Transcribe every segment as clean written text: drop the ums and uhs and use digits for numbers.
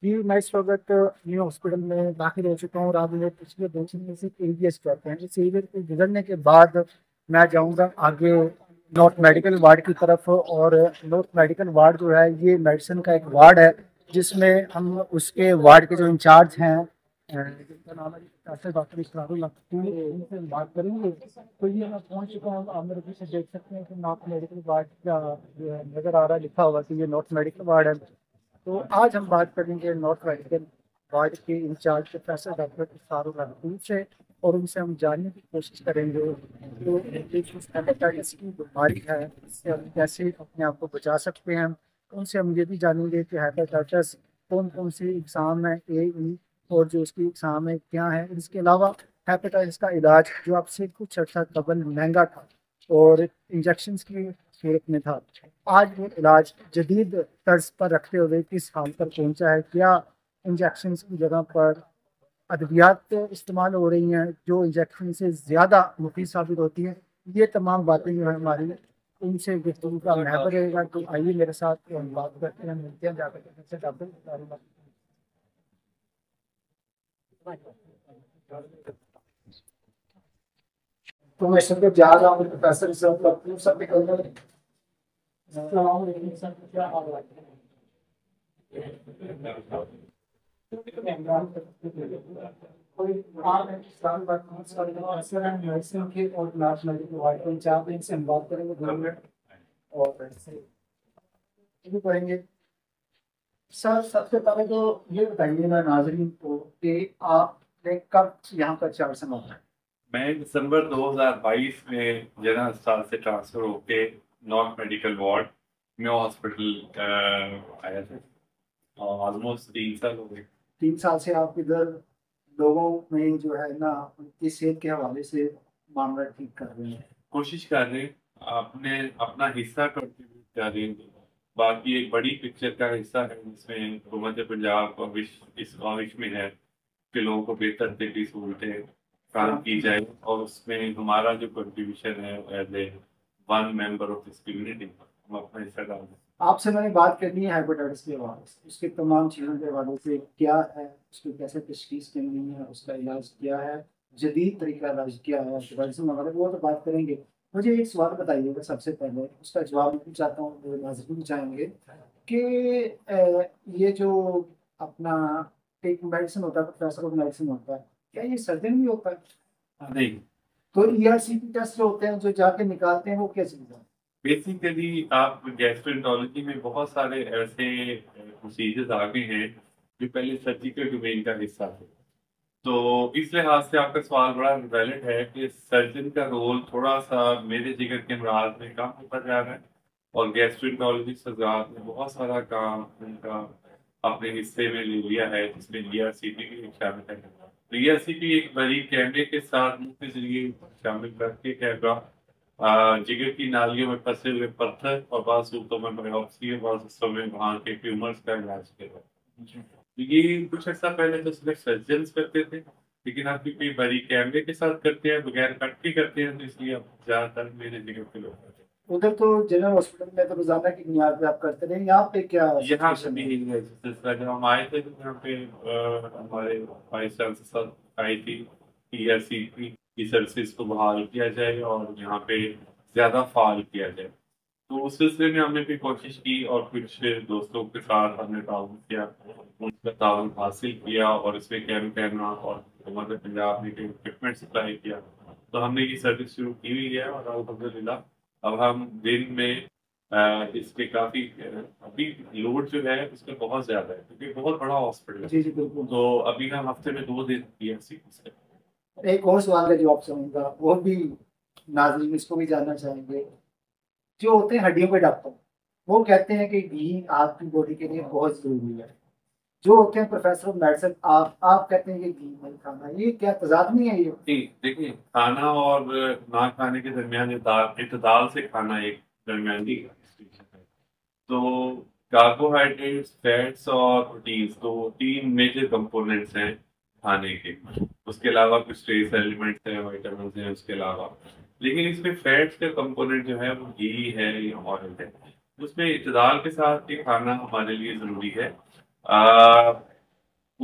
जी, मैं इस वक़्त न्यू हॉस्पिटल में दाखिल हो चुका हूँ और आप मुझे पिछले 2 दिन में से एईएस करते हैं। इस एईएस को गुज़रने के बाद मैं जाऊँगा आगे नॉर्थ मेडिकल वार्ड की तरफ। और नॉर्थ मेडिकल वार्ड जो है ये मेडिसिन का एक वार्ड है, जिसमें हम उसके वार्ड के जो इंचार्ज हैं जिनका नाम है डॉक्टर इकरारुल हक, उनसे बात करेंगे। तो ये मैं पहुँच चुका हूँ, आप मेरे पीछे देख सकते हैं कि नॉर्थ मेडिकल वार्ड का जो है नज़र आ रहा है, लिखा हुआ कि ये नॉर्थ मेडिकल वार्ड है। तो आज हम बात करेंगे नॉर्थ मेडिकल वार्ड के इंचार्ज प्रोफेसर डॉक्टर इकरारुल हक से, और उनसे हम जानने की कोशिश करेंगे कि ये जो हेपेटाइटिस की बीमारी है इससे हम कैसे अपने आप को बचा सकते हैं। उनसे हम ये भी जानेंगे कि हेपेटाइटिस कौन कौन सी एग्ज़ाम है, ए ई और जो उसकी एग्ज़ाम है क्या है। इसके अलावा हेपेटाइटिस का इलाज जो आपसे कुछ अर्सा कबल महंगा था और इंजेक्शन की सूरत में था, आज वो इलाज जदीद तर्ज पर रखते हुए किस हाल पर पहुंचा है। क्या इंजेक्शन की जगह पर अद्वियात इस्तेमाल हो रही हैं जो इंजेक्शन से ज़्यादा मुफीद साबित होती हैं। ये तमाम बातें जो है हमारी उनसे गुफ्तगू का महवर रहेगा। तो आइए मेरे साथ हम बात करते हैं, मिलते हैं जाकर डॉक्टर। तो मैं इस वक्त जा रहा हूँ प्रोफेसर साहब सब निकलने। सर, क्या हाल है? कोई आप इस्लाम बात सर हम नर्सिंग के और नॉर्थ मेडिकल वार्ड के इंचार्ज हैं, इनसे हम बात करेंगे 2 मिनट और इससे भी करेंगे। सर, सबसे पहले तो ये बताइए ना नाजरीन को कि आपने कब यहाँ पर चार्ज संभाला? मैं दिसंबर 2022 में जनरल अस्पताल से ट्रांसफर होके नॉर्थ मेडिकल वार्ड में हॉस्पिटल आया था। ऑलमोस्ट 3 साल हो गए। 3 साल से आप इधर लोगों में जो है ना उनकी सेहत के हवाले से मामला ठीक कर रहे हैं। कोशिश कर रहे हैं, आपने अपना हिस्सा कंट्रीब्यूट कर रहे हैं। बाकी एक बड़ी पिक्चर का हिस्सा है जिसमें हुकूमत पंजाब का विश इस ख्वाहिश में है कि लोगों को बेहतर तरीके सहूलतें काम की जाए, और उसमें हमारा जो कंट्रीब्यूशन है as a one member of this community, हम अपना हिस्सा डाल दें। आपसे मैंने बात करनी है हेपेटाइटिस के हवाले से, उसके तमाम चीज़ों के हवाले से, क्या है उसकी कैसे तशखीस करनी है, उसका इलाज क्या है, जदीद तरीका इलाज क्या है, हेपेटाइटिस वगैरह वो तो बात करेंगे। मुझे एक सवाल बताइएगा सबसे पहले, उसका जवाब मैं भी चाहता हूँ, मेरे नाज़रीन भी चाहेंगे कि ये जो अपना एक मेडिसिन होता है, प्रोफेसर ऑफ मेडिसिन होता है, क्या ये सर्जन भी होता है? नहीं, तो ईआरसीटी टेस्ट जो होते हैं जो जाके निकालते हैं वो क्या चीज़ है? बेसिकली आप गैस्ट्रोएंटरोलॉजी में बहुत सारे ऐसे प्रोसीजर्स आ गए हैं जो पहले सर्जिकल डोमेन का हिस्सा थे। तो इस लिहाज से आपका सवाल बड़ा वैलिड है कि सर्जन का रोल थोड़ा सा मेरे जिगर के अमराज में कम होता जा रहा है, और गैस्ट्रोएंटरोलॉजिस्ट हजरात ने बहुत सारा काम उनका अपने हिस्से में ले लिया है, जिसमें ईआरसीटी भी शामिल है। तो ईआरसीटी एक बड़ी कैमरे के साथ मुंह के जरिए शामिल करके कैमरा जिगर की नालियों में फंसे हुए पत्थर और बाद सूरतों में बायोप्सी और बाद हिस्सों में वहाँ के ट्यूमर्स का इलाज किया। तो ये कुछ अर्सा पहले तो सिर्फ सर्जन्स करते थे, लेकिन अब क्योंकि बड़ी कैमरे के साथ करते हैं, बगैर कट के करते हैं, तो इसलिए अब ज्यादातर मेरे जिगर के लोग करते हैं। उधर तो जनरल हॉस्पिटल में तो रोजाना की बुनियाद पे आप करते रहे, यहाँ पे क्या यहाँ से सिचुएशन भी है? यही है सिलसिला। जब हम आए थे तो यहाँ पे हमारे वाइस चांसलर साहब आई थी कि ऐसी की सर्विसेज को बहाल किया जाए और यहाँ पे ज्यादा फाल किया जाए। तो उस सिलसिले में हमने भी कोशिश की और कुछ दोस्तों के साथ हमने ताउन किया, उनका ताउन हासिल किया, और इसमें कैम कैमरा और हुकूमत पंजाब ने इक्विपमेंट सप्लाई किया। तो हमने ये सर्विस शुरू की हुई है, और अल्हम्दुलिल्लाह अब हम दिन में इसके काफी अभी लोड जो है उसका बहुत ज्यादा है क्योंकि बहुत बड़ा हॉस्पिटल है। जी जी बिल्कुल। तो अभी हम हफ्ते में 2 दिन पीएमसी। एक और सवाल का जवाब चाहूंगा, वो भी नाज़रीन इसको भी जानना चाहेंगे। जो होते हैं हड्डियों के डॉक्टर, वो कहते हैं कि घी आपकी बॉडी के लिए बहुत जरूरी है। जो होते हैं प्रोफेसर ऑफ मेडिसिन, आप कहते हैं कि घी नहीं खाना, ये क्या तजाद नहीं है ये? जी देखिए, खाना और ना खाने के दरमियान इतदाल से खाना एक दरमियानी डिस्टिंक्शन है। तो कार्बोहाइड्रेट्स, फैट्स और प्रोटीन्स तो 3 मेजर कंपोनेंट्स हैं खाने के। उसके अलावा कुछ ट्रेस एलिमेंट्स हैं, विटामिन हैं उसके अलावा। लेकिन इसमें फैट्स का कंपोनेंट जो है वो घी है या ऑयल है। उसमें इतदाल के साथ ये खाना हमारे लिए जरूरी है।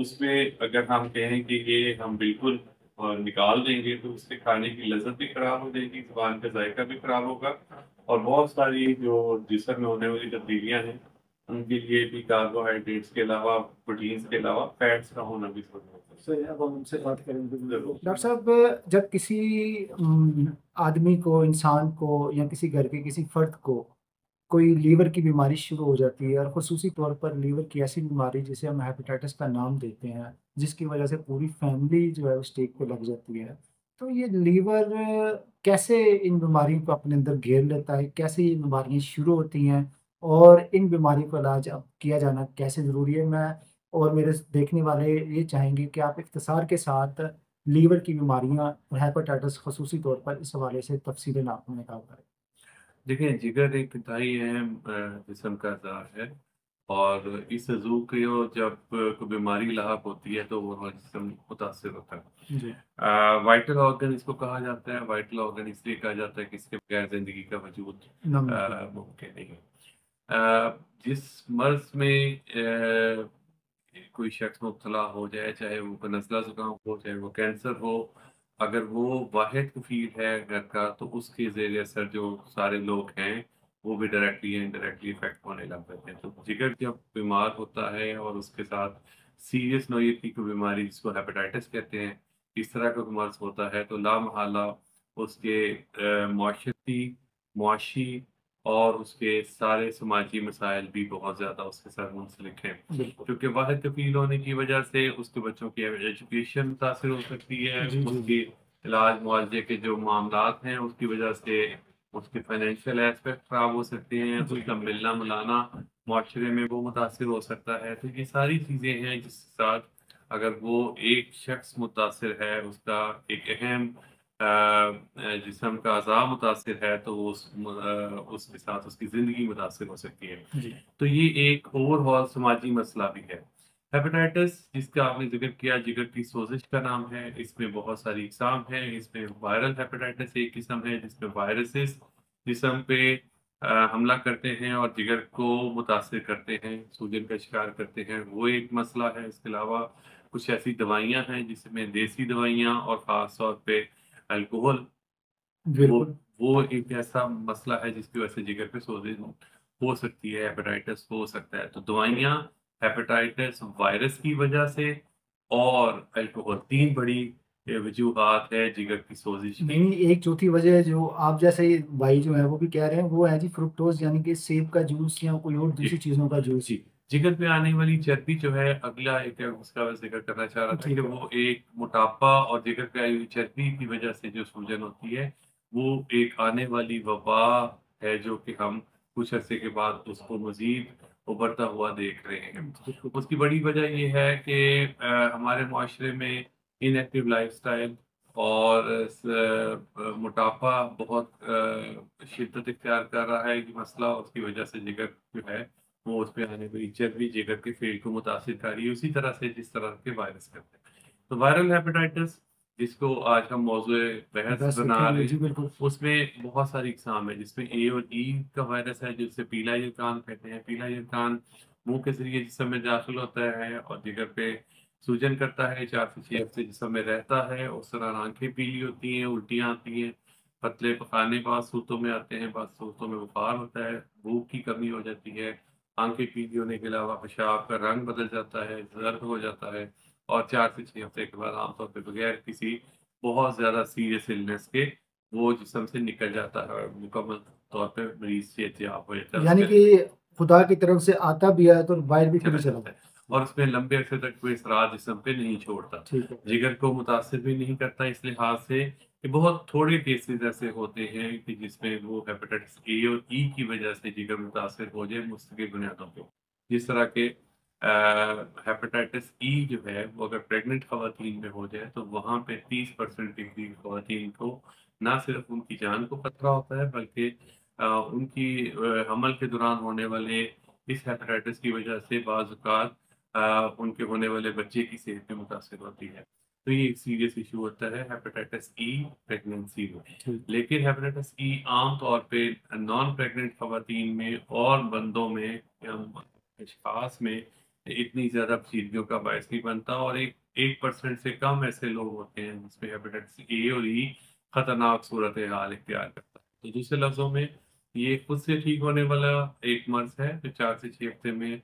उसमें अगर हम कहें कि ये हम बिल्कुल निकाल देंगे तो उससे खाने की लज़्ज़त भी खराब हो जाएगी, ज़ुबान का जायका भी खराब होगा और बहुत सारी जो जिस्म में होने वाली तब्दीलियाँ हैं, उनके लिए भी कार्बोहाइड्रेट्स के अलावा, प्रोटीन्स के अलावा फैट्स का होना भी ज़रूरी होता है। सही है, अब हम उनसे बात करेंगे ज़रूर। डॉक्टर साहब। जब किसी आदमी को, इंसान को, या किसी घर के किसी फर्द को कोई लीवर की बीमारी शुरू हो जाती है, और ख़ुसूसी तौर पर लीवर की ऐसी बीमारी जिसे हम हेपेटाइटिस का नाम देते हैं, जिसकी वजह से पूरी फैमिली जो है उस स्टेज पे लग जाती है। तो ये लीवर कैसे इन बीमारियों को अपने अंदर घेर लेता है? कैसे ये बीमारियाँ शुरू होती हैं? और इन बीमारियों का इलाज अब किया जाना कैसे ज़रूरी है? मैं और मेरे देखने वाले ये चाहेंगे कि आप इख्तिसार के साथ लीवर की बीमारियाँ और हेपेटाइटिस ख़ुसूसी तौर पर इस हवाले से तफ़सीलन आप हमें बता करें। देखिए, जिगर एक इंतहाई अहम जिस्म का अज़ा है और इस अज़ू को जब कोई बीमारी लाहक होती है तो वो हमारा जिस्म मुतासिर होता है। जी। वाइटल ऑर्गन इसको कहा जाता है, वाइटल ऑर्गन इसलिए कहा जाता है कि इसके बगैर ज़िंदगी का वजूद नामुमकिन। मुमकिन नहीं है। जिस मर्ज़ में कोई शख्स मुब्तला हो जाए, चाहे वो नज़ला ज़ुकाम हो, चाहे वो कैंसर हो, अगर वो वाहिद कफ़ील है घर का, तो उसके ज़ेर असर जो सारे लोग हैं, वो भी डायरेक्टली या इनडायरेक्टली इफ़ेक्ट होने लग जाते हैं। तो जिगर जब बीमार होता है और उसके साथ सीरियस नौइयत की कोई बीमारी जिसको हेपेटाइटिस कहते हैं, इस तरह का कोई मर्ज़ होता है, तो लामहला उसके माशरती, मुआशी और उसके सारे समाजी मसाइल भी बहुत ज़्यादा उसके साथ मुंसलिक हैं। बिल्कुल। क्योंकि वाहिद कफ़ील होने की वजह से उसके बच्चों की एजुकेशन मुतासिर हो सकती है, जी, जी, उसके जी। इलाज मुआवजे के जो मामलात हैं, उसकी वजह से उसके फाइनेंशियल एस्पेक्ट ख़राब हो सकते हैं, जी। उसका मिलना-मिलाना माशरे में वो मुतासिर हो सकता है। तो ये सारी चीज़ें हैं जिसके साथ अगर वो एक शख्स मुतासिर है, उसका एक अहम जिस्म का अज़ा मुतासिर है, तो वो उसके साथ उसकी ज़िंदगी मुतासिर हो सकती है। जी। तो ये एक ओवरऑल समाजी मसला भी है। हेपेटाइटिस जिसका आपने ज़िक्र किया, जिगर की सोज़िश का नाम है, इसमें बहुत सारी अक़साम हैं। इसमें वायरल हेपेटाइटिस एक किस्म है जिसमें वायरसेस जिस्म पे हमला करते हैं और जिगर को मुतासिर करते हैं, सूजन का शिकार करते हैं, वो एक मसला है। इसके अलावा कुछ ऐसी दवाइयाँ हैं जिसमें देसी दवाइयाँ और ख़ास तौर पे अल्कोहल, वो बिल्कुल। वो एक ऐसा मसला है जिसकी वजह से जिगर पे सोज़िश हो सकती है, हेपेटाइटिस हो सकता है। तो दवाइयाँ हेपेटाइटिस वायरस की वजह से और अल्कोहल 3 बड़ी वजूहात है जिगर की सोज़िश की। नहीं, एक चौथी वजह जो आप जैसे भाई जो हैं वो भी कह रहे हैं, वो है जी फ्रुक्टोज़, यानी कि सेब का जूस या कोई और जी, दूसरी चीज़ों का जूस। जी। जिगर पे आने वाली चर्बी जो है अगला एक उसका मैं ज़िक्र करना चाह रहा था कि ठीक है। वो एक मोटापा और जिगर पे आई हुई चर्बी की वजह से जो सूजन होती है, वो एक आने वाली वबा है जो कि हम कुछ अरसे के बाद उसको मज़ीद उभरता हुआ देख रहे हैं। बिल्कुल। उसकी बड़ी वजह ये है कि हमारे मुआशरे में इनएक्टिव लाइफ़स्टाइल और मोटापा बहुत शिद्दत इख्तियार कर रहा है, ये मसला उसकी वजह से जिगर जो है वो उस पे आने वाली चर्बी जिगर के फेल को मुतासिर कर रही है, उसी तरह से जिस तरह के वायरस करते हैं। तो वायरल हेपेटाइटिस जिसको आज हम मौज़ूए बहस बस बना रखेंगे रहे जी, हैं, बिल्कुल। उसमें बहुत सारी अक़साम है जिसमें ए और ई का वायरस है जिसे पीला यरकान कहते हैं। पीला यरकान मुँह के ज़रिए जिस्म में दाखिल होता है और जिगर पे सूजन करता है, 4 से 6 हफ्ते जिस्म में रहता है, उस दौरान आँखें पीली होती हैं, उल्टियाँ आती हैं, पतले पखाने बाद सूतों में आते हैं, बाद सूतों में बुखार होता है, भूख की कमी हो जाती है, आँखें पीली होने के अलावा पेशाब का रंग बदल जाता है, दर्द हो जाता है और 4 से 6 हफ्ते के बाद आमतौर पे बगैर किसी बहुत ज़्यादा सीरियस इलनेस के वो जिस्म से निकल जाता है और मुकम्मल तौर पे मरीज़ सेहतयाब हो जाता है। यानी उसके कि खुदा की तरफ से आता भी है तो बाहर भी खुद चला ही चला जाता है और उसमें लंबे अरसे तक कोई असरार जिस्म पे नहीं छोड़ता। ठीक है। जिगर को मुतासिर भी नहीं करता इस लिहाज से कि बहुत थोड़े केसेज़ ऐसे होते हैं कि जिसमें वो हेपेटाइटिस ए और ई की वजह से जिगर मुतासिर हो जाए मुस्तकिल बुनियादों पे। जिस तरह के हेपेटाइटिस ई जो है वो अगर प्रेग्नेंट ख़वातीन में हो जाए तो वहाँ पे 30% की ख़वातीन को ना सिर्फ़ उनकी जान को खतरा होता है बल्कि उनकी हमल के दौरान होने वाले इस हेपेटाइटिस की वजह से बाज़ औक़ात उनके होने वाले बच्चे की सेहत भी मुतासिर होती है। तो ये एक सीरियस इश्यू होता है हेपेटाइटिस ई प्रेगनेंसी में। ठीक। लेकिन हेपेटाइटिस ई आम तौर पे नॉन प्रेग्नेंट ख़वातीन में और बंदों में अशख़ास में इतनी ज्यादा पेचीदगियों का बायस नहीं बनता, और 1% से कम ऐसे लोग होते हैं जिसमें हेपेटाइटिस ए और ई खतरनाक सूरत हाल इख्तियार करता है। तो दूसरे लफ्जों में ये खुद से ठीक होने वाला एक मर्ज है जो 4 से 6 हफ्ते में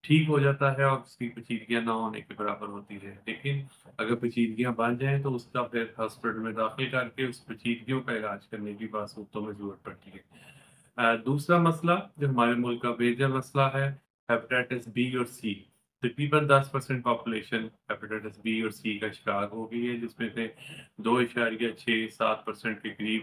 ठीक हो जाता है और उसकी पेचीदगियां ना होने के बराबर होती है। लेकिन अगर पेचीदगियां बन जाएं तो उसका फिर हॉस्पिटल में दाखिल करके उस पेचीदगियों का इलाज करने की बासूतों में जरूरत पड़ती है। दूसरा मसला जो हमारे मुल्क का मेजर मसला है, हेपेटाइटिस बी और सी। तकरीबन 10% पॉपुलेशन हेपेटाइटिस बी और सी का शिकार हो गई है, जिसमें से 2.67% के करीब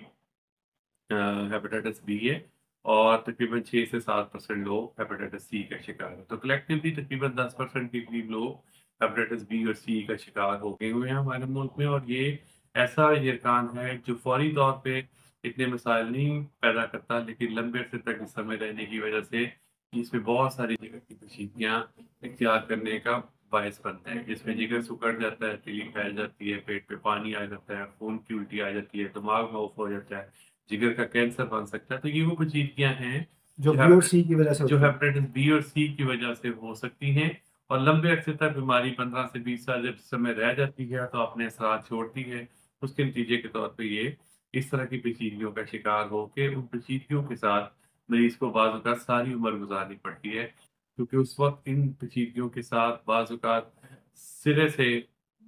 हेपेटाइटिस बी है, और तकरीबन 6 से 7% लोग हेपेटाइटिस सी का शिकार है। तो कलेक्टिवली तकरीबन 10% के करीब लोग हेपेटाइटिस बी और सी का शिकार हो गए हुए हैं हमारे मुल्क में। और ये ऐसा यरकान है जो फौरी तौर पे इतने मसाइल नहीं पैदा करता, लेकिन लंबे अरसे तक इस समय रहने की वजह से इसमें बहुत सारी जगह की पेचीदगियाँ इख्तियार करने का बायस बनता है, जिसमें जिगर सिकुड़ जाता है, तिली फैल जाती है, पेट पे पानी आ जाता है, खून की उल्टी आ जाती है, दिमाग में ऑफ हो जाता है, जिगर का कैंसर बन सकता है। तो ये वो पेचीदगियां हैं जो बी और सी की वजह से जो होती है। हेपेटाइटिस बी और सी की वजह से हो सकती हैं, और लंबे अरसे तक बीमारी 15 से 20 साल जब समय रह जाती है तो अपने असरात छोड़ती है। उसके नतीजे के तौर पे ये इस तरह की पेचीदगियों का शिकार होकर उन पेचीदगियों के साथ मरीज को बाज़ औक़ात सारी उम्र गुजारनी पड़ती है, क्योंकि उस वक्त इन पेचीदगियों के साथ बाज़ औक़ात सिरे से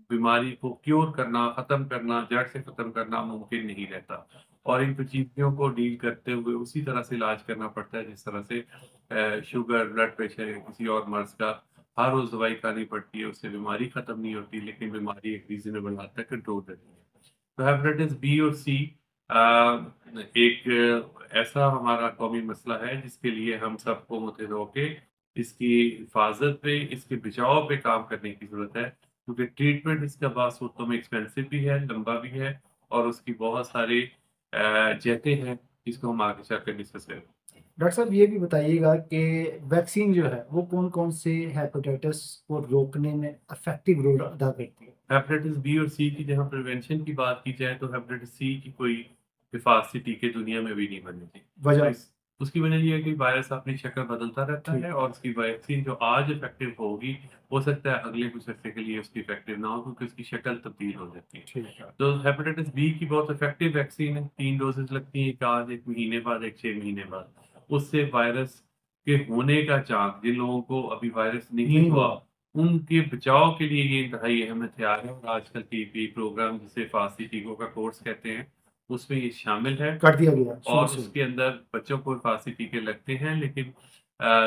बीमारी को क्योर करना, खत्म करना, जड़ से खत्म करना मुमकिन नहीं रहता, और इन पेचीदगियों को डील करते हुए उसी तरह से इलाज करना पड़ता है जिस तरह से शुगर, ब्लड प्रेशर या किसी और मर्ज का हर रोज दवाई खानी पड़ती है। उससे बीमारी खत्म नहीं होती, लेकिन बीमारी एक रीजनेबल हद तक कंट्रोल रहती है। तो हेपेटाइटिस बी और सी एक ऐसा हमारा कौमी मसला है जिसके लिए हम सबको मुतहद होके इसकी हिफाजत पे, इसके बचाव पे काम करने की जरूरत है, क्योंकि ट्रीटमेंट इसका बासूतों में एक्सपेंसिव भी है, लंबा भी है, और उसकी बहुत सारी जहतें हैं जिसको हम आगे चलकर डिस्कस करें। डॉक्टर साहब ये भी बताइएगा कि वैक्सीन जो है वो कौन कौन से हेपेटाइटिस को रोकने में इफेक्टिव रोल अदा करती है। हेपेटाइटिस बी और सी की जहाँ प्रिवेंशन की बात की जाए तो हेपेटाइटिस सी की कोई हिफाजती टीके दुनिया में भी नहीं बने थे। तो वजह। उसकी वजह ये है कि वायरस अपनी शक्ल बदलता रहता ठीक। है, और उसकी वैक्सीन जो आज इफेक्टिव होगी हो सकता है अगले कुछ अर्से के लिए उसकी इफेक्टिव ना हो, क्योंकि उसकी शक्ल तब्दील हो जाती है। ठीक है। तो हेपेटाइटिस बी की बहुत इफेक्टिव वैक्सीन है, 3 डोजेज लगती है, एक आज, 1 महीने बाद, एक 6 महीने बाद। उससे वायरस के होने का चांस, जिन लोगों को अभी वायरस नहीं नहीं हुआ हुआ। उनके बचाव के लिए ये इंतहाई अहम हथियार है, और आजकल के प्रोग्राम जिसे फांसी टीकों का कोर्स कहते हैं उसमें ये शामिल है। कर दिया गया शुरू और से ही। उसके अंदर बच्चों को फांसी टीके लगते हैं, लेकिन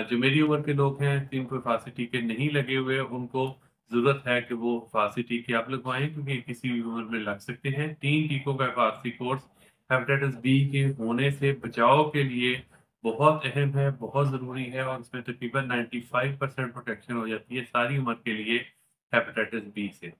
जो मेरी उम्र के लोग हैं जिनको फांसी टीके नहीं लगे हुए, उनको जरूरत है कि वो फांसी टीके आप लगवाएं, क्योंकि किसी भी उम्र में लग सकते हैं। 3 टीकों का फांसी कोर्स हेपेटाइटिस बी के होने से बचाव के लिए बहुत अहम है, बहुत ज़रूरी है, और इसमें तकरीबन 95% प्रोटेक्शन हो जाती है सारी उम्र के लिए हेपेटाइटिस बी से।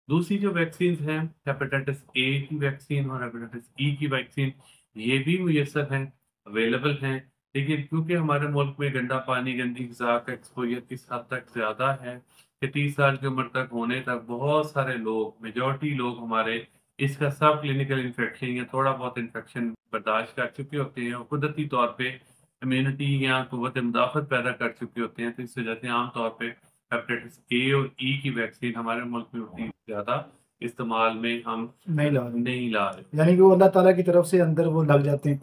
दूसरी जो वैक्सीन हैं, हेपेटाइटिस ए की वैक्सीन और हेपेटाइटिस ई की वैक्सीन, ये भी मुयस्सर हैं, अवेलेबल हैं, लेकिन क्योंकि हमारे मुल्क में गंदा पानी, गंदी ग़िज़ा का एक्सपोज़र इस हद तक ज़्यादा है कि 30 साल की उम्र तक होने तक बहुत सारे लोग, मेजॉरिटी लोग हमारे इसका सब क्लिनिकल इन्फेक्शन या थोड़ा बहुत इन्फेक्शन बर्दाश्त कर चुके होते हैं, और कुदरती तौर पे इम्यूनिटी या कुव्वत मुदाफ़त पैदा कर चुके होते हैं। तो इस वजह से आम तौर पे हेपेटाइटिस ए और ई की वैक्सीन हमारे मुल्क में उतनी ज़्यादा इस्तेमाल में हम नहीं ला रहे। नहीं ला रहे। यानी कि वो अल्लाह ताला की तरफ से अंदर वो लग जाते हैं,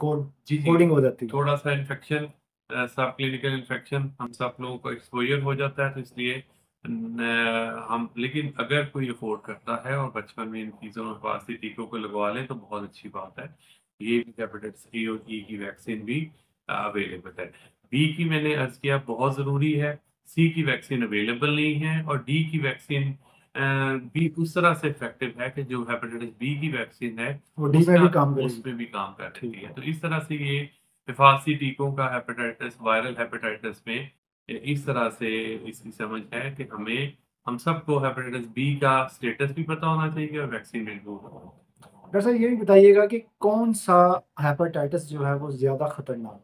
जी, जी। कोडिंग हो जाती है। थोड़ा-सा इन्फेक्शन, सब क्लिनिकल इन्फेक्शन हम सब लोगों को एक्सपोज़र हो जाता है, तो इसलिए हम, लेकिन अगर कोई अफ़ोर्ड करता है और बचपन में इन चीज़ों में फांसी टीकों को लगवा ले तो बहुत अच्छी बात है। ये भी हेपेटाइटिस ए और ई की वैक्सीन भी अवेलेबल है। बी की मैंने अर्ज़ किया बहुत ज़रूरी है, सी की वैक्सीन अवेलेबल नहीं है, और डी की वैक्सीन भी उस तरह से इफ़ेक्टिव है कि जो हेपेटाइटिस बी की वैक्सीन है वो डी में उसका भी काम करेगी। उसमें भी काम कर ठीक रही है। है। तो इस तरह से ये हिफाज़ती टीकों का हेपेटाइटिस, वायरल हेपेटाइटिस में इस तरह से इसकी समझ है कि हम सबको हेपेटाइटिस बी का स्टेटस भी पता होना चाहिए और वैक्सीन भी जरूर होना चाहिए। डॉक्टर साहब ये भी बताइएगा कि कौन सा हेपेटाइटिस जो है वो ज्यादा खतरनाक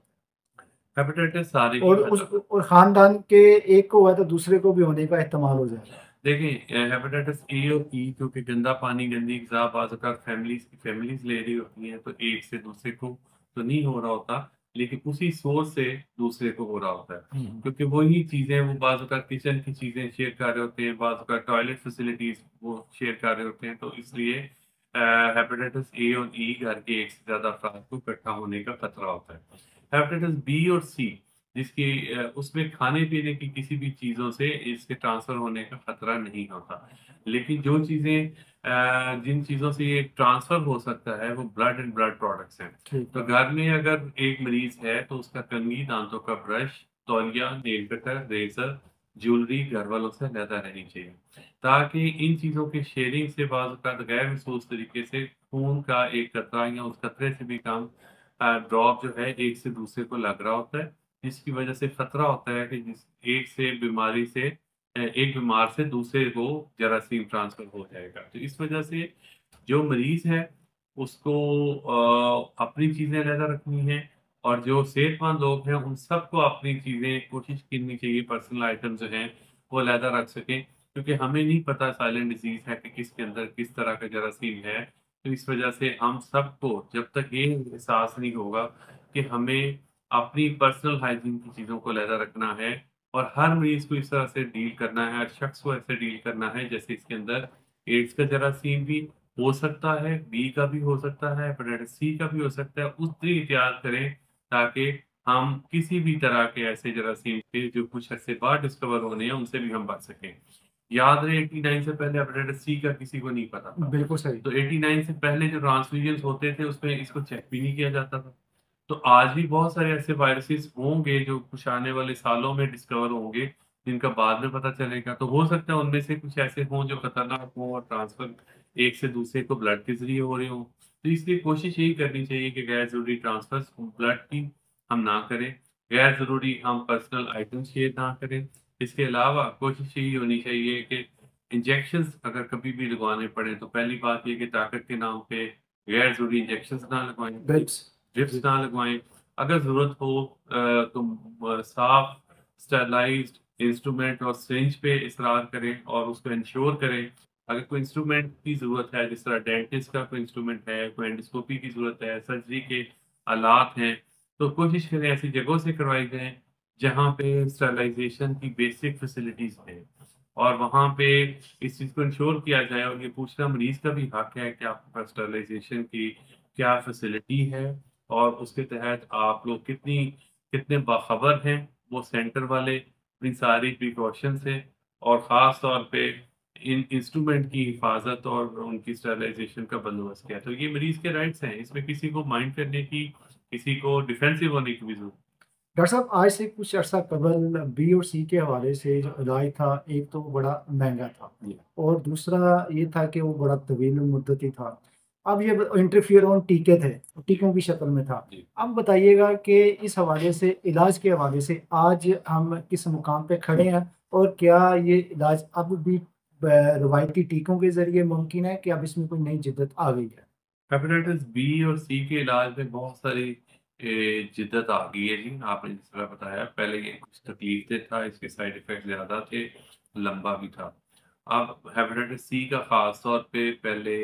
हेपेटाइटिस सारे है, ही और उस खतर और खानदान के एक को हुआ तो दूसरे को भी होने का एहतमाल हो जाएगा। देखिए, हेपेटाइटिस ए और ई, क्योंकि गंदा पानी, गंदी ग़िज़ा बाज़ औक़ात फैमिलीज़ ले रही होती हैं, तो एक से दूसरे को तो नहीं हो रहा होता। लेकिन उसी सोर्स से दूसरे को हो रहा होता है, हम्म। क्योंकि वही चीजें वो बाजू का किचन की चीजें शेयर कर रहे होते हैं, बाजू का टॉयलेट फैसिलिटीज वो शेयर कर रहे होते हैं, तो इसलिए हेपेटाइटिस ए और ई घर के एक से ज्यादा अफराद को इकट्ठा होने का खतरा होता है। हेपेटाइटिस बी और सी जिसकी उसमें खाने पीने की किसी भी चीजों से इसके ट्रांसफर होने का खतरा नहीं होता, लेकिन जो चीजें जिन चीजों से ये ट्रांसफर हो सकता है वो ब्लड एंड ब्लड प्रोडक्ट्स हैं। ठीक तो है। घर में अगर एक मरीज है तो उसका कंघी, दांतों का ब्रश, तौलिया, नेल कटर, रेजर, ज्वेलरी घर वालों से अलहदा रहनी चाहिए, ताकि इन चीजों के शेयरिंग से बाज़ औक़ात गैर महसूस तरीके से खून का एक कतरा या उस कतरे से भी कम ड्रॉप जो है एक से दूसरे को लग रहा होता है, जिसकी वजह से खतरा होता है कि जिस एक से बीमारी से एक बीमार से दूसरे को जरासीम ट्रांसफर हो जाएगा। तो इस वजह से जो मरीज है उसको अपनी चीजें अलग रखनी है, और जो सेहतमंद लोग हैं उन सबको अपनी चीजें कोशिश करनी चाहिए, पर्सनल आइटम जो हैं वो अलग रख सकें, क्योंकि हमें नहीं पता साइलेंट डिजीज है कि किसके अंदर किस तरह का जरासीम है। तो इस वजह से हम सबको जब तक ये एहसास नहीं होगा कि हमें अपनी पर्सनल हाइजीन की चीजों को अलग रखना है, और हर मरीज को इस तरह से डील करना है, हर शख्स को ऐसे डील करना है जैसे इसके अंदर एड्स का जरासीम भी हो सकता है, बी का भी हो सकता है, हेपेटाइटिस सी का भी हो सकता है, उतनी एहतियात करें ताकि हम किसी भी तरह के ऐसे जरासीम के जो कुछ ऐसे बाद डिस्कवर होने हैं उनसे भी हम बच सकें। याद रहे 89 से पहले हेपेटाइटिस सी का किसी को नहीं पता था। बिल्कुल सही। तो 89 से पहले जो ट्रांसफ्यूजन होते थे उसमें इसको चेक भी नहीं किया जाता था। तो आज भी बहुत सारे ऐसे वायरसेस होंगे जो कुछ आने वाले सालों में डिस्कवर होंगे, जिनका बाद में पता चलेगा। तो हो सकता है उनमें से कुछ ऐसे हों जो खतरनाक हों और ट्रांसफर एक से दूसरे को ब्लड के ज़रिए हो रहे हों। तो इसलिए कोशिश यही करनी चाहिए कि गैर ज़रूरी ट्रांसफर्स ब्लड की हम ना करें, गैर ज़रूरी हम पर्सनल आइटम शेयर ना करें। इसके अलावा कोशिश यही होनी चाहिए कि इंजेक्शंस अगर कभी भी लगवाने पड़े तो पहली बात ये कि ताकत के नाम पे गैर ज़रूरी इंजेक्शंस ना लगवाएँ। ड्रिप्स। ड्रिप्स जी। ना लगवाएं। अगर ज़रूरत हो तो साफ स्टरलाइज्ड इंस्ट्रूमेंट और सिरिंज पे इसरार करें और उसको इंश्योर करें। अगर कोई इंस्ट्रूमेंट की ज़रूरत है, जिस तरह डेंटिस्ट का कोई इंस्ट्रूमेंट है, कोई एंडोस्कोपी की ज़रूरत है, सर्जरी के आलात हैं, तो कोशिश करें ऐसी जगहों से करवाई जाएँ जहाँ पे स्टरलाइज़ेशन की बेसिक फैसिलिटीज़ हैं। और वहाँ पे इस चीज़ को इंश्योर किया जाए, और ये पूछना मरीज़ का भी हक है कि आपके पास स्टरलाइज़ेशन की क्या फैसिलिटी है, और उसके तहत आप लोग कितने बाखबर हैं वो सेंटर वाले इन सारी प्रिकॉशन से, और ख़ास तौर पे इन इंस्ट्रूमेंट की हिफाजत और उनकी स्टरलाइजेशन का बंदोबस्त किया। तो ये मरीज़ के राइट्स हैं, इसमें किसी को माइंड करने की, किसी को डिफेंसिव होने की भी ज़रूरत। डॉक्टर साहब, आज से कुछ अर्सा कबल बी और सी के हवाले से जो इलाज था, एक तो बड़ा महंगा था जी। और दूसरा ये था कि वो बड़ा तवील मुद्दती था। अब ये इंटरफियरोन टीके थे, टीकों की शक्ल में था। जी। अब बताइएगा कि इस हवाले से, इलाज के हवाले से आज हम किस मुकाम पे खड़े हैं, और क्या ये इलाज अब भी रवायती टीकों के ज़रिए मुमकिन है कि अब इसमें कोई नई जिद्दत आ गई है? हेपेटाइटिस बी और सी के इलाज में बहुत सारी जिद्दत आ गई है जी। आपने जिस तरह बताया, पहले ये कुछ तकलीफ था, इसके साइड इफेक्ट ज़्यादा थे, लंबा भी था। अब हेपेटाइटिस सी का ख़ास तौर पे पहले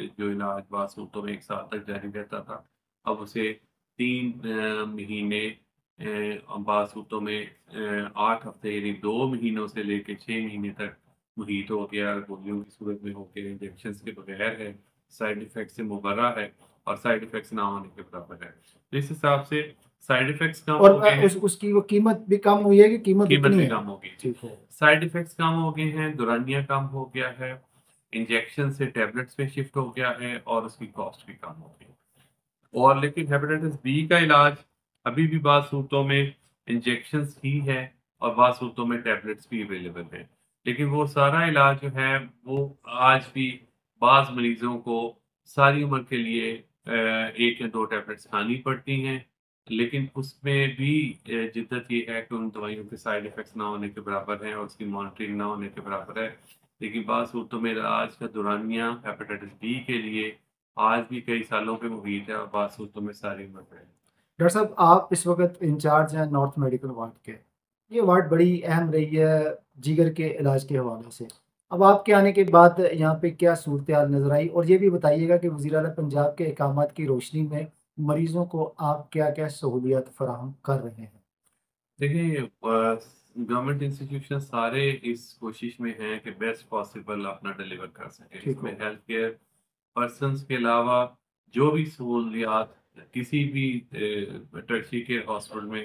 जो इलाज बासूतों में 1 साल तक जारी रहता था, अब उसे 3 महीने बासूतों में 8 हफ्ते यानी 2 महीनों से लेके 6 महीने तक मुहीत हो गया, गोलियों की सूरत में हो गया, इंजेक्शंस के बगैर है, साइड इफ़ेक्ट से मुबर्रा है, और साइड इफ़ेक्ट्स ना होने के बराबर है। तो इस हिसाब से साइड इफ़ेक्ट्स कम और हो गए हैं, उसकी वो कीमत भी कम हुई है कि कीमत कीमत उतनी भी है? कम हो गई जी। ठीक है। साइड इफ़ेक्ट्स कम हो गए हैं, दौरानिया कम हो गया है, इंजेक्शन से टैबलेट्स पे शिफ्ट हो गया है, और उसकी कॉस्ट भी कम हो गई है। और लेकिन हेपेटाइटिस बी का इलाज अभी भी बाज़ सूरतों में इंजेक्शंस ही है, और बाज़ सूरतों में टैबलेट्स भी अवेलेबल हैं। लेकिन वो सारा इलाज जो है वो आज भी बाज़ मरीज़ों को सारी उम्र के लिए 1 या 2 टैबलेट्स खानी पड़ती हैं। लेकिन उसमें भी जिद्दत ये है कि उन दवाइयों के साइड इफ़ेक्ट्स ना होने के बराबर हैं, और उसकी मॉनिटरिंग ना होने के बराबर है। लेकिन बाज़ सूरतों में इलाज का दौरानिया हेपेटाइटिस बी के लिए आज भी कई सालों पे मुफ़ीद है, और बात सूरतों में सारी उम्र है। डॉक्टर साहब, आप इस वक्त इंचार्ज हैं नॉर्थ मेडिकल वार्ड के। ये वार्ड बड़ी अहम रही है जिगर के इलाज के हवाले से। अब आपके आने के बाद यहाँ पे क्या सूरत हाल नज़र आई, और ये भी बताइएगा कि वज़ीर आला पंजाब के अहकामात की रोशनी में मरीजों को आप क्या क्या सहूलियत फराहम कर रहे हैं? देखिए, गवर्नमेंट इंस्टीट्यूशन सारे इस कोशिश में हैं कि बेस्ट पॉसिबल अपना डिलीवर कर सकें। ठीक इसमें हो। हेल्थ केयर पर्सन्स के अलावा जो भी सहूलियात किसी भी टर्शरी केयर हॉस्पिटल में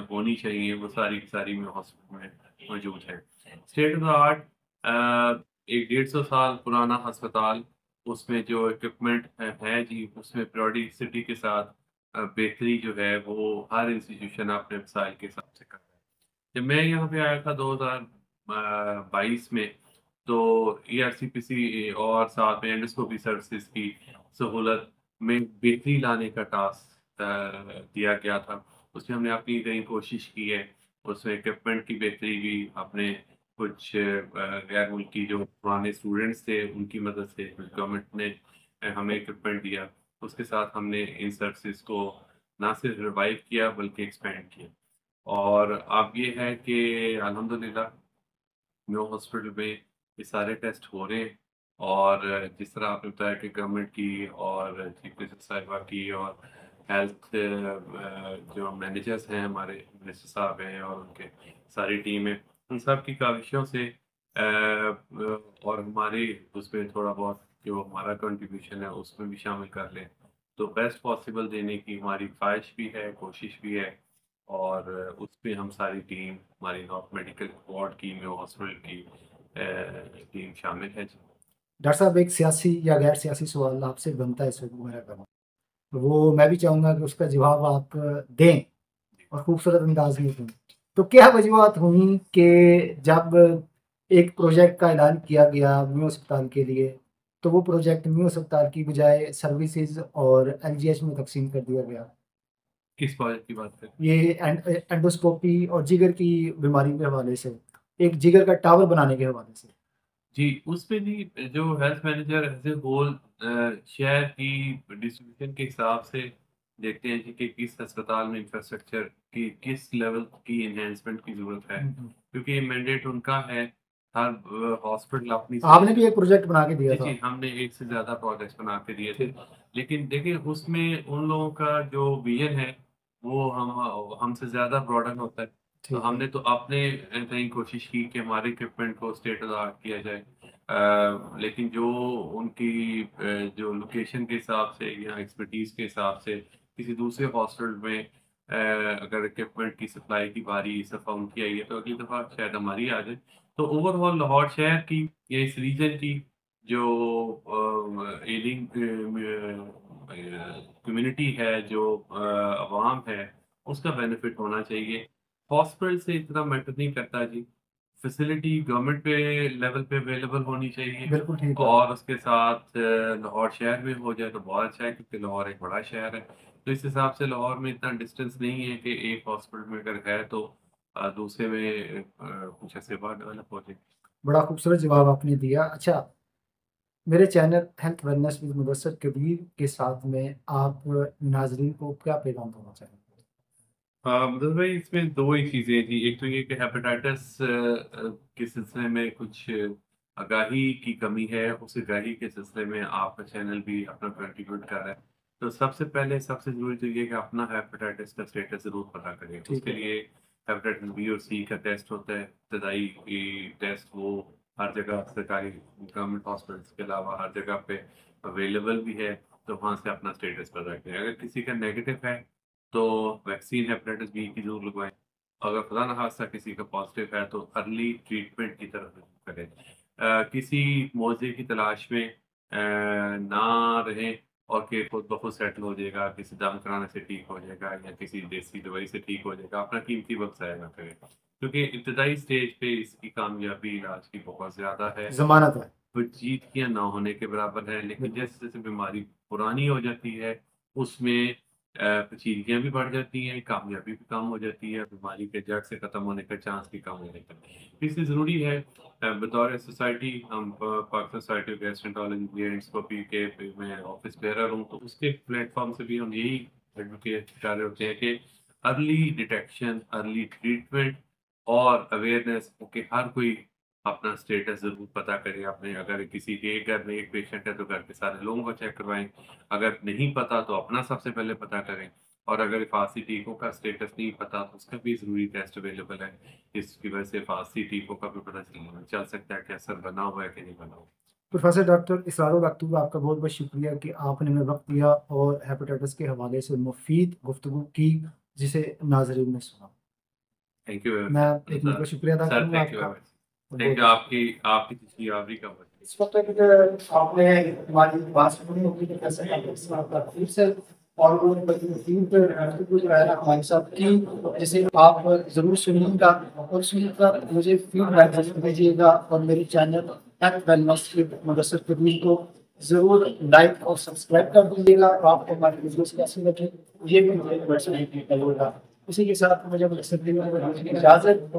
होनी चाहिए, वो सारी की सारी में हॉस्पिटल में मौजूद है। स्टेट ऑफ द आर्ट एक 150 साल पुराना अस्पताल, उसमें जो इक्विपमेंट है जी, उसमें प्रोडिसिटी के साथ बेहतरी जो है वो हर इंस्टीट्यूशन अपने वसाइल के हिसाब से कर रहा है। जब मैं यहाँ पे आया था 2022 में, तो ईआरसीपीसी और साथ में एंडोस्कोपी सर्विसेज की सहूलत में बेहतरी लाने का टास्क दिया गया था। उसमें हमने अपनी कई कोशिश की है। उसमें इक्विपमेंट की बेहतरी भी अपने कुछ गैर मुल्की जो पुराने स्टूडेंट्स थे उनकी मदद से गवर्नमेंट ने हमें इक्विपमेंट दिया। उसके साथ हमने इन सर्विसेज को ना सिर्फ रिवाइव किया बल्कि एक्सपेंड किया। और अब ये है कि अल्हम्दुलिल्लाह न्यू हॉस्पिटल में ये सारे टेस्ट हो रहे हैं। और जिस तरह आपने बताया कि गवर्नमेंट की और चीफ मिनिस्टर साहिबा की और हेल्थ जो मैनेजर्स हैं, हमारे मिनिस्टर साहब हैं और उनके सारी टीम है, उन सब की काविशों से और हमारे उसमें थोड़ा बहुत जो हमारा कंट्रीब्यूशन है उसमें भी शामिल कर लें, तो बेस्ट पॉसिबल देने की हमारी ख्वाहिश भी है, कोशिश भी है। और उस पे हम सारी टीम, हमारी नॉर्थ मेडिकल वार्ड की, मेयो हॉस्पिटल की टीम शामिल है जी। डॉक्टर साहब, एक सियासी या गैर सियासी सवाल आपसे बनता है इस वक्त मेरा करना, तो वो मैं भी चाहूँगा कि उसका जवाब आप दें और खूबसूरत अंदाज में दें। तो क्या वजूहत हुई कि जब एक प्रोजेक्ट का ऐलान किया गया म्यू अस्पताल के लिए, तो वो प्रोजेक्ट म्यू अस्पताल की बजाय सर्विसेज और एलजीएच में तकसीम कर दिया गया? किस प्रोजेक्ट की बात करें? ये एंडोस्कोपी और जिगर की बीमारी के हवाले से, एक जिगर का टावर बनाने के हवाले से। जी, उसमें भी जो health manager as a whole शहर की डिस्ट्रीब्यूशन के हिसाब से देखते हैं जी कि किस अस्पताल में इंफ्रास्ट्रक्चर की किस लेवल की एनहांसमेंट की ज़रूरत है। क्योंकि ये मैंडेट उनका है, हर हॉस्पिटल अपनी आपने सोच। भी एक प्रोजेक्ट बना के दिया जी, था। जी, हमने एक से ज़्यादा प्रोजेक्ट्स बना के दिए थे। ठीक। लेकिन देखिए उसमें उन लोगों का जो विज़न है, वो हमसे ज़्यादा ब्रॉडन होता है। तो ठीक है। हमने तो अपने कहीं कोशिश की कि हमारे इक्विपमेंट को स्टेट ऑफ द आर्ट किया जाए। लेकिन जो उनकी जो लोकेशन के हिसाब से या एक्सपर्टीज़ के हिसाब से किसी दूसरे हॉस्पिटल में अगर इक्विपमेंट की सप्लाई की बारी इस दफ़ा उनकी आई है, तो अगली दफ़ा शायद हमारी आ जाए। तो ओवरऑल लाहौर शहर की या इस रीजन की जो एलिंग कम्युनिटी है, जो अवाम है, उसका बेनिफिट होना चाहिए। हॉस्पिटल से इतना मैटर नहीं करता जी, फैसिलिटी गवर्नमेंट पे लेवल पे अवेलेबल होनी चाहिए। बिल्कुल ठीक बात है। और उसके साथ लाहौर शहर में हो जाए तो बहुत अच्छा है, क्योंकि लाहौर एक बड़ा शहर है। तो इस हिसाब से लाहौर में इतना डिस्टेंस नहीं है कि एक हॉस्पिटल में अगर है तो दूसरे में कुछ ऐसे बात डेवलप हो जाए। बड़ा खूबसूरत जवाब आपने दिया। अच्छा, मेरे channel health wellness with Mudassar Kabir के साथ में आप नाजरीन को क्या पैगाम देना चाहेंगे? मतलब भाई इसमें दो ही चीज़ें थी। एक तो ये कि हेपेटाइटिस के सिलसिले में कुछ आगाही की कमी है, उस आगाही के सिलसिले में आपका चैनल भी अपना कंट्रीब्यूट कर रहा है। तो सबसे पहले सबसे ज़रूरी तो ये है कि अपना हेपेटाइटिस का स्टेटस ज़रूर पता करें। ठीक उसके है। लिए हेपेटाइटिस बी और सी का टेस्ट होता है, इब्तदाई टेस्ट, वो हर जगह सरकारी गवर्नमेंट हॉस्पिटल्स के अलावा हर जगह पे अवेलेबल भी है। तो वहाँ से अपना स्टेटस पता करें। अगर किसी का नेगेटिव है तो वैक्सीन हेपेटाइटिस बी की ज़रूर लगवाएँ। अगर खुदा न खास्ता किसी का पॉज़िटिव है तो अर्ली ट्रीटमेंट की तरफ रुजू करें। किसी मौज़े की तलाश में ना रहें और कि खुद ब खुद सेटल हो जाएगा, किसी दम कराने से ठीक हो जाएगा या किसी देसी दवाई से ठीक हो जाएगा, अपना कीमती वक़्त ज़ाया ना करें। क्योंकि इब्तदाई स्टेज पे इसकी कामयाबी इलाज की बहुत ज़्यादा है। ज़मानत है। वो जीत-कियाँ ना होने के बराबर है। लेकिन बिल्कुल। जैसे-जैसे बीमारी पुरानी हो जाती है, उसमें पेचीदगियाँ भी बढ़ जाती हैं, कामयाबी भी कम हो जाती है, बीमारी के जड़ से खत्म होने का चांस भी कम हो जाता है। इसलिए ज़रूरी है बतौर सोसाइटी हम Pakistan society of gastroenterology endoscopy के मैं ऑफिस बेयरर हूँ, तो उसके प्लेटफ़ॉर्म से भी हम यही एडवोकेट कर रहे होते हैं कि अर्ली डिटेक्शन, अर्ली ट्रीटमेंट और अवेयरनेस, कि हर कोई अपना स्टेटस ज़रूर पता करें। आपने अगर किसी के घर में एक पेशेंट है तो घर के सारे लोगों को चेक करवाएँ। अगर नहीं पता तो अपना सबसे पहले पता करें, और अगर फांसी टीकों का स्टेटस नहीं पता तो उसका भी ज़रूरी टेस्ट अवेलेबल है। इसकी वजह से फांसी टीकों का भी पता चल सकता है कि असर बना हुआ है कि नहीं बना हुआ। प्रोफेसर डॉक्टर इसरार मकतूम, आपका बहुत बहुत शुक्रिया कि आपने हमें वक्त दिया और हेपेटाइटिस के हवाले से मुफीद गुफ्तगू की, जिसे नाजरीन ने सुना। थैंक यू वेरी मैं मच एक मरतबा शुक्रिया अदा सर, करूँगा थैंक यू आपका। Very much. थैंक बहुत यू, बहुत आपकी आपकी तशरीफ़ का वक्त। इस वक्त तक आपने हमारी बात सुनी होगी कि कैसे आपका फिर से और वो गुफ्तगू जो है ना हमारे साथ की, जिसे आप ज़रूर सुनिएगा और सुनकर मुझे फीडबैक ज़रूर दीजिएगा, और मेरे channel health wellness with Mudassir Kabir को ज़रूर लाइक और सब्सक्राइब कर दीजिएगा। और आपको हमारी वीडियोस कैसी लगी ये भी मुझे कमेंट्स में बताइएगा। इसी के साथ मुझे मुदस्सिर कबीर को दीजिए इजाज़त।